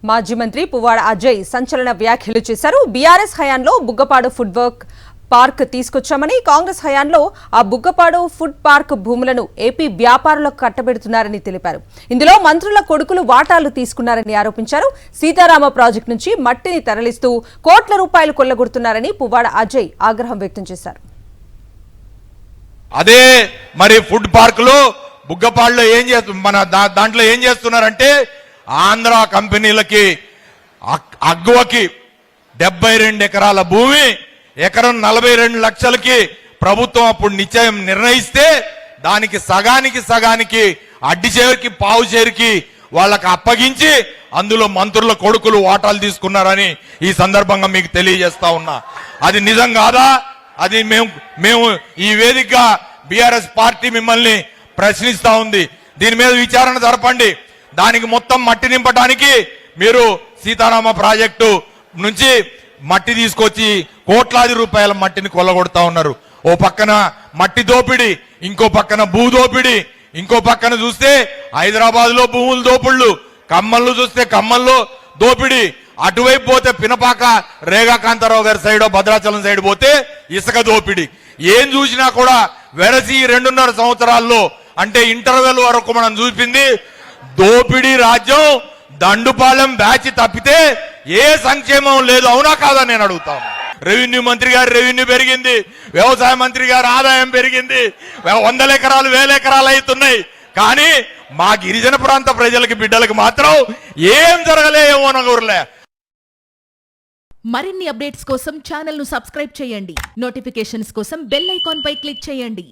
మాజీ మంత్రి పువ్వాడ అజయ్ సంచలన వ్యాఖ్యలు చేశారు. బీఆర్ఎస్ హయాంలో బుగ్గపాడు ఫుడ్ పార్క్ తీసుకొచ్చామని, కాంగ్రెస్ హయాంలో ఆ బుగ్గపాడు ఫుడ్ పార్క్ భూములను ఏపీ వ్యాపారులకు కట్టబెడుతున్నారని తెలిపారు. ఇందులో మంత్రుల కొడుకులు వాటాలు తీసుకున్నారని ఆరోపించారు. సీతారామ ప్రాజెక్టు నుంచి మట్టిని తరలిస్తూ కోట్ల రూపాయలు కొల్లగొడుతున్నారని పువ్వాడ అజయ్ ఆగ్రహం వ్యక్తం చేశారు. అదే మరి ఫుడ్ పార్క్ లో బుగ్గపాడులో ఏం మన దాంట్లో ఏం చేస్తున్నారంటే ఆంధ్ర కంపెనీలకి అగ్వకి 72 ఎకరాల భూమి, ఎకరం 42 లక్షలకి ప్రభుత్వం అప్పుడు నిశ్చయం నిర్ణయిస్తే దానికి సగానికి అడ్డి చేరికి పావు చేరికి వాళ్ళకి అప్పగించి అందులో మంత్రుల కొడుకులు వాటాలు తీసుకున్నారని ఈ సందర్భంగా మీకు తెలియజేస్తా ఉన్నా. అది నిజం కాదా? అది మేము ఈ వేదిక బీఆర్ఎస్ పార్టీ మిమ్మల్ని ప్రశ్నిస్తా ఉంది. దీని మీద విచారణ జరపండి. దానికి మొత్తం మట్టి నింపడానికి మీరు సీతారామ ప్రాజెక్టు నుంచి మట్టి తీసుకొచ్చి కోట్లాది రూపాయల మట్టిని కొల్లగొడతా ఉన్నారు. ఓ పక్కన మట్టి దోపిడి, ఇంకో పక్కన భూ దోపిడి, ఇంకో పక్కన చూస్తే హైదరాబాద్ లో భూముల దోపిళ్లు, ఖమ్మంలో చూస్తే ఖమ్మంలో దోపిడి, అటువైపు పోతే పినపాక రేగాకాంతారావు గారి సైడ్ భద్రాచలం సైడ్ పోతే ఇసుక దోపిడి. ఏం చూసినా కూడా వెరసి 2.5 సంవత్సరాల్లో అంటే ఇంటర్వెల్ వరకు మనం చూపింది దోపిడీ రాజ్యం. దండుపాలెం బ్యాచ్ తప్పితే ఏ సంక్షేమం లేదు. అవునా కాదా నేను అడుగుతాను. రెవెన్యూ మంత్రి గారి రెవెన్యూ పెరిగింది, వ్యవసాయ మంత్రి గారి ఆదాయం పెరిగింది, 100 ఎకరాలు 1000 ఎకరాలు అవుతున్నాయి. కానీ మా గిరిజన ప్రాంత ప్రజలకి బిడ్డలకు మాత్రం ఏం జరగలే, ఏమో నగూరులే. మరిన్ని అప్డేట్స్ కోసం ఛానల్ ను సబ్స్క్రైబ్ చేయండి. నోటిఫికేషన్స్ కోసం బెల్ ఐకాన్ పై క్లిక్ చేయండి.